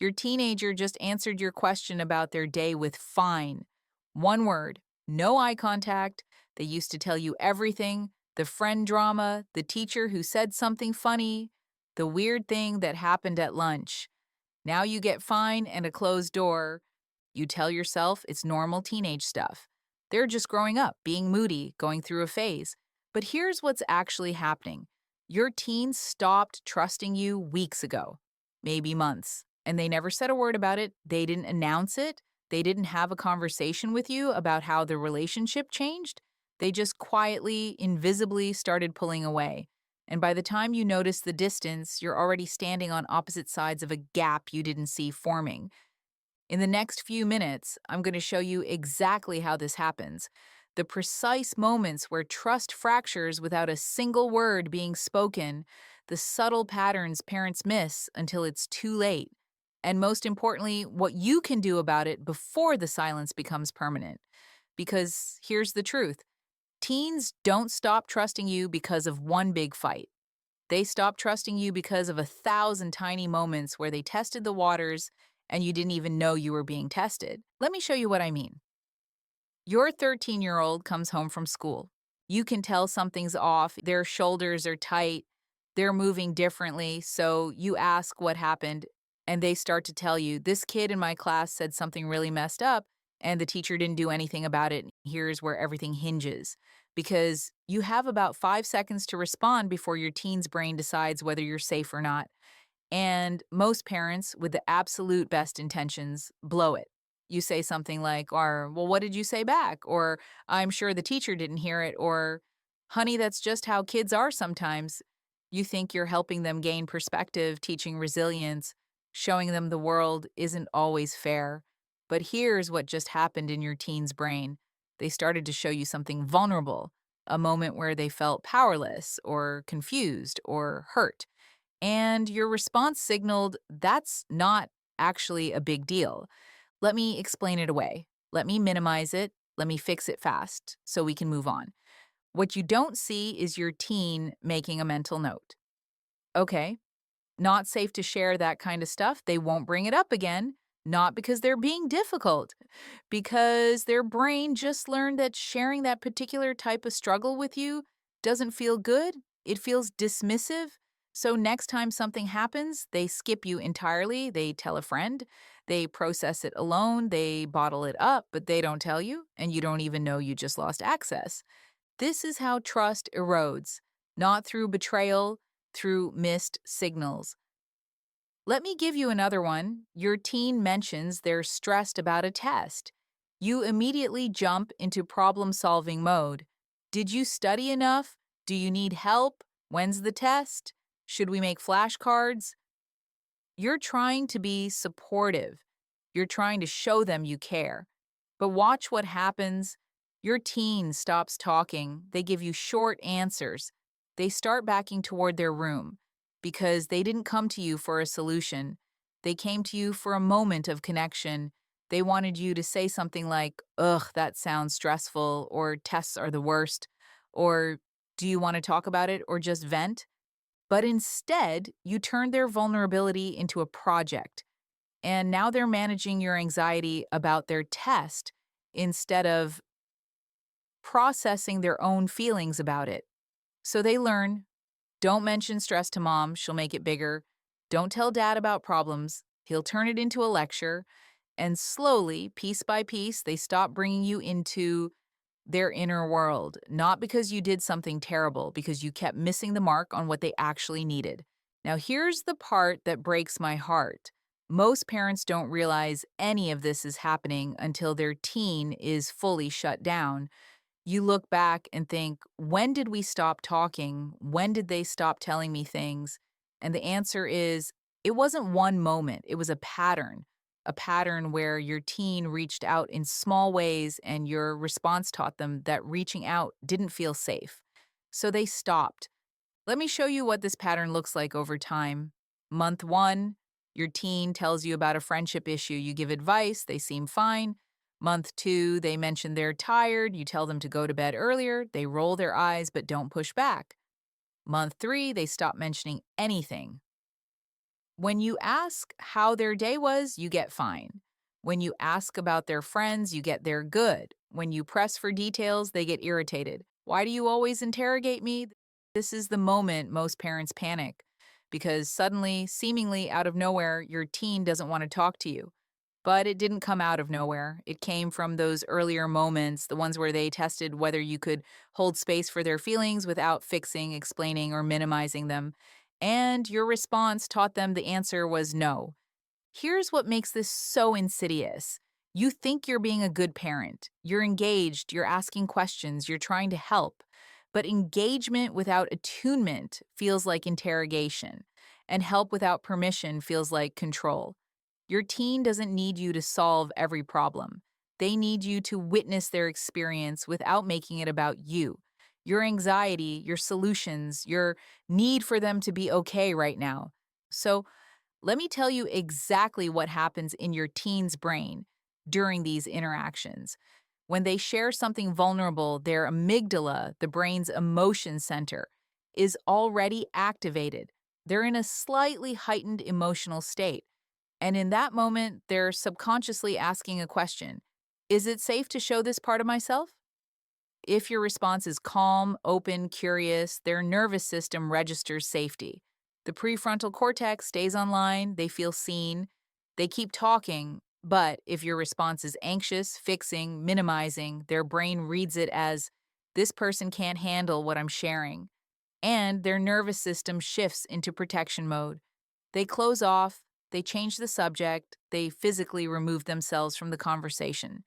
Your teenager just answered your question about their day with fine. One word, no eye contact. They used to tell you everything, the friend drama, the teacher who said something funny, the weird thing that happened at lunch. Now you get fine and a closed door. You tell yourself it's normal teenage stuff. They're just growing up, being moody, going through a phase. But here's what's actually happening. Your teens stopped trusting you weeks ago, maybe months, and they never said a word about it. They didn't announce it. They didn't have a conversation with you about how the relationship changed. They just quietly, invisibly started pulling away. And by the time you notice the distance, you're already standing on opposite sides of a gap you didn't see forming. In the next few minutes, I'm going to show you exactly how this happens. The precise moments where trust fractures without a single word being spoken, the subtle patterns parents miss until it's too late, and most importantly, what you can do about it before the silence becomes permanent. Because here's the truth: teens don't stop trusting you because of one big fight. They stopped trusting you because of 1,000 tiny moments where they tested the waters and you didn't even know you were being tested. Let me show you what I mean. Your 13-year-old comes home from school. You can tell something's off. Their shoulders are tight. They're moving differently. So you ask what happened, and they start to tell you, this kid in my class said something really messed up, and the teacher didn't do anything about it. Here's where everything hinges. Because you have about 5 seconds to respond before your teen's brain decides whether you're safe or not. And most parents, with the absolute best intentions, blow it. You say something like, or, well, what did you say back? Or, I'm sure the teacher didn't hear it. Or, honey, that's just how kids are sometimes. You think you're helping them gain perspective, teaching resilience, showing them the world isn't always fair. But here's what just happened in your teen's brain. They started to show you something vulnerable, a moment where they felt powerless or confused or hurt. And your response signaled that's not actually a big deal. Let me explain it away. Let me minimize it. Let me fix it fast so we can move on. What you don't see is your teen making a mental note. Okay, not safe to share that kind of stuff. They won't bring it up again. Not because they're being difficult, because their brain just learned that sharing that particular type of struggle with you doesn't feel good. It feels dismissive. So next time something happens, they skip you entirely. They tell a friend, they process it alone, they bottle it up, but they don't tell you, and you don't even know you just lost access. This is how trust erodes, not through betrayal, through missed signals. Let me give you another one. Your teen mentions they're stressed about a test. You immediately jump into problem solving mode. Did you study enough? Do you need help? When's the test? Should we make flashcards? You're trying to be supportive. You're trying to show them you care. But watch what happens. Your teen stops talking. They give you short answers. They start backing toward their room because they didn't come to you for a solution. They came to you for a moment of connection. They wanted you to say something like, ugh, that sounds stressful, or tests are the worst, or do you want to talk about it or just vent? But instead, you turned their vulnerability into a project. And now they're managing your anxiety about their test instead of processing their own feelings about it. So they learn, don't mention stress to mom, she'll make it bigger. Don't tell dad about problems, he'll turn it into a lecture. And slowly, piece by piece, they stop bringing you into their inner world, not because you did something terrible, because you kept missing the mark on what they actually needed. Now, here's the part that breaks my heart. Most parents don't realize any of this is happening until their teen is fully shut down. You look back and think, when did we stop talking? When did they stop telling me things? And the answer is, it wasn't one moment, it was a pattern where your teen reached out in small ways and your response taught them that reaching out didn't feel safe. So they stopped. Let me show you what this pattern looks like over time. Month one, your teen tells you about a friendship issue. You give advice, they seem fine. Month two, they mention they're tired. You tell them to go to bed earlier. They roll their eyes but don't push back. Month three, they stop mentioning anything. When you ask how their day was, you get fine. When you ask about their friends, you get their good. When you press for details, they get irritated. Why do you always interrogate me? This is the moment most parents panic because suddenly, seemingly out of nowhere, your teen doesn't want to talk to you. But it didn't come out of nowhere. It came from those earlier moments, the ones where they tested whether you could hold space for their feelings without fixing, explaining, or minimizing them. And your response taught them the answer was no. Here's what makes this so insidious. You think you're being a good parent. You're engaged, you're asking questions, you're trying to help. But engagement without attunement feels like interrogation, and help without permission feels like control. Your teen doesn't need you to solve every problem. They need you to witness their experience without making it about you. Your anxiety, your solutions, your need for them to be okay right now. So, let me tell you exactly what happens in your teen's brain during these interactions. When they share something vulnerable, their amygdala, the brain's emotion center, is already activated. They're in a slightly heightened emotional state. And in that moment, they're subconsciously asking a question. Is it safe to show this part of myself? If your response is calm, open, curious, their nervous system registers safety. The prefrontal cortex stays online, they feel seen, they keep talking, but if your response is anxious, fixing, minimizing, their brain reads it as, this person can't handle what I'm sharing, and their nervous system shifts into protection mode. They close off, they change the subject, they physically remove themselves from the conversation.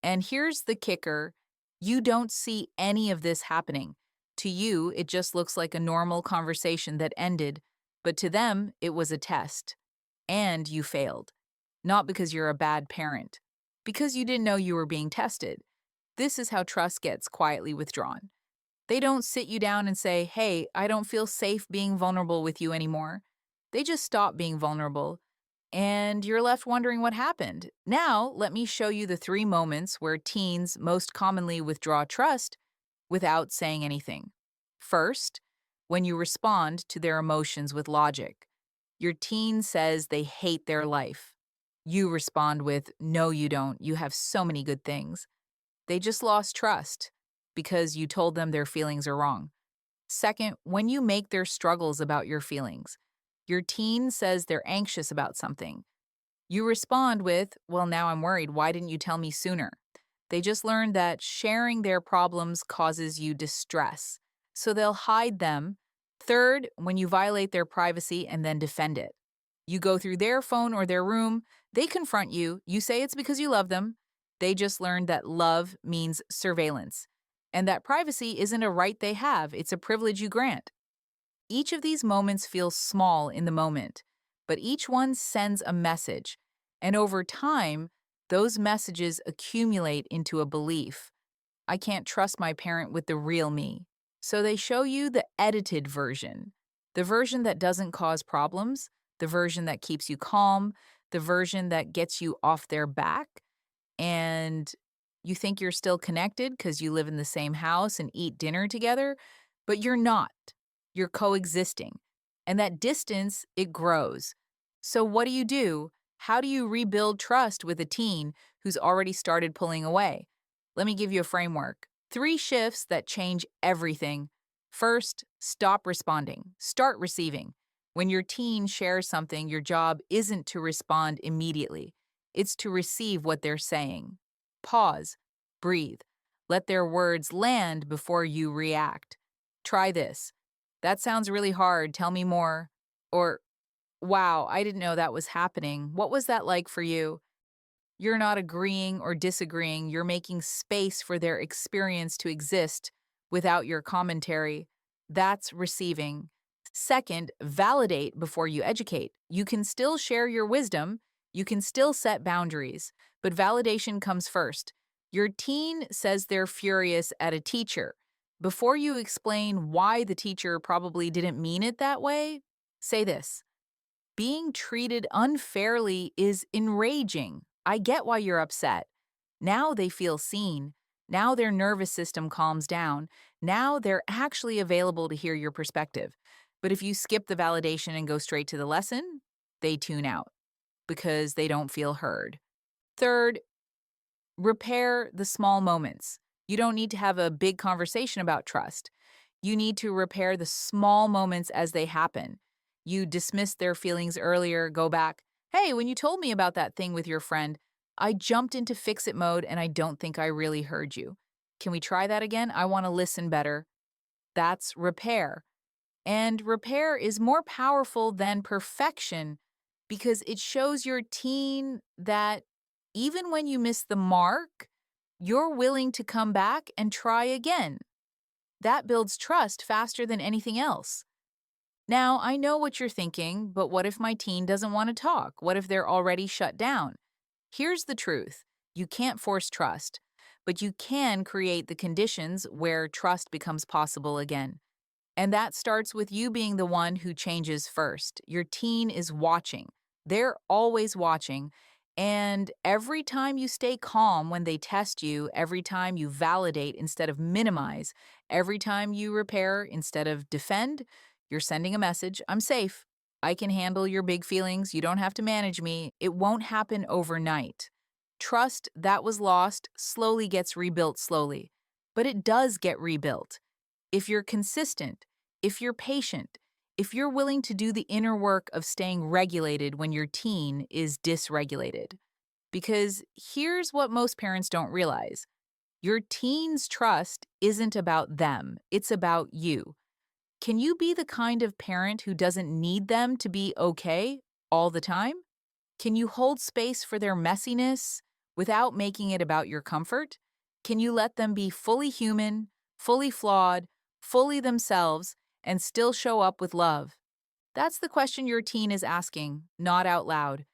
And here's the kicker, you don't see any of this happening. To you, it just looks like a normal conversation that ended, but to them, it was a test. And you failed. Not because you're a bad parent, because you didn't know you were being tested. This is how trust gets quietly withdrawn. They don't sit you down and say, hey, I don't feel safe being vulnerable with you anymore. They just stop being vulnerable, and you're left wondering what happened. Now, let me show you the 3 moments where teens most commonly withdraw trust without saying anything. First, when you respond to their emotions with logic. Your teen says they hate their life. You respond with, no, you don't. You have so many good things. They just lost trust because you told them their feelings are wrong. Second, when you make their struggles about your feelings. Your teen says they're anxious about something. You respond with, well, now I'm worried. Why didn't you tell me sooner? They just learned that sharing their problems causes you distress, so they'll hide them. Third, when you violate their privacy and then defend it. You go through their phone or their room, they confront you, you say it's because you love them. They just learned that love means surveillance, and that privacy isn't a right they have, it's a privilege you grant. Each of these moments feels small in the moment, but each one sends a message. And over time, those messages accumulate into a belief. I can't trust my parent with the real me. So they show you the edited version, the version that doesn't cause problems, the version that keeps you calm, the version that gets you off their back. And you think you're still connected because you live in the same house and eat dinner together, but you're not. You're coexisting. And that distance, it grows. So what do you do? How do you rebuild trust with a teen who's already started pulling away? Let me give you a framework. 3 shifts that change everything. First, stop responding. Start receiving. When your teen shares something, your job isn't to respond immediately. It's to receive what they're saying. Pause. Breathe. Let their words land before you react. Try this. That sounds really hard. Tell me more. Or, wow, I didn't know that was happening. What was that like for you? You're not agreeing or disagreeing. You're making space for their experience to exist without your commentary. That's receiving. Second, validate before you educate. You can still share your wisdom, you can still set boundaries, but validation comes first. Your teen says they're furious at a teacher. Before you explain why the teacher probably didn't mean it that way, say this. Being treated unfairly is enraging. I get why you're upset. Now they feel seen. Now their nervous system calms down. Now they're actually available to hear your perspective. But if you skip the validation and go straight to the lesson, they tune out because they don't feel heard. Third, repair the small moments. You don't need to have a big conversation about trust. You need to repair the small moments as they happen. You dismissed their feelings earlier, go back. Hey, when you told me about that thing with your friend, I jumped into fix it mode and I don't think I really heard you. Can we try that again? I want to listen better. That's repair. And repair is more powerful than perfection because it shows your teen that even when you miss the mark, you're willing to come back and try again. That builds trust faster than anything else. Now, I know what you're thinking, but what if my teen doesn't want to talk? What if they're already shut down? Here's the truth: you can't force trust, but you can create the conditions where trust becomes possible again. And that starts with you being the one who changes first. Your teen is watching. They're always watching. And every time you stay calm when they test you, every time you validate instead of minimize, every time you repair instead of defend, you're sending a message: I'm safe. I can handle your big feelings. You don't have to manage me. It won't happen overnight. Trust that was lost slowly gets rebuilt slowly, but it does get rebuilt. If you're consistent, if you're patient, if you're willing to do the inner work of staying regulated when your teen is dysregulated. Because here's what most parents don't realize: your teen's trust isn't about them, it's about you. Can you be the kind of parent who doesn't need them to be okay all the time? Can you hold space for their messiness without making it about your comfort? Can you let them be fully human, fully flawed, fully themselves, and still show up with love? That's the question your teen is asking, not out loud,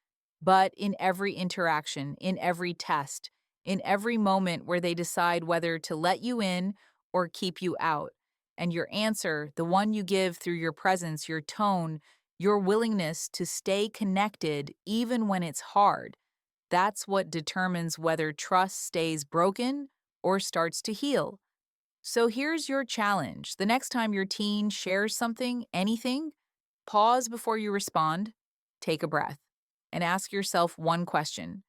but in every interaction, in every test, in every moment where they decide whether to let you in or keep you out. And your answer, the one you give through your presence, your tone, your willingness to stay connected even when it's hard, that's what determines whether trust stays broken or starts to heal. So here's your challenge. The next time your teen shares something, anything, pause before you respond, take a breath, and ask yourself one question: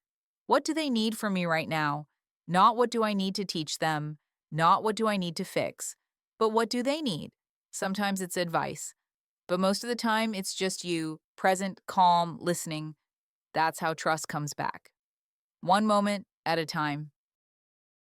what do they need from me right now? Not what do I need to teach them, not what do I need to fix, but what do they need? Sometimes it's advice, but most of the time it's just you, present, calm, listening. That's how trust comes back. One moment at a time.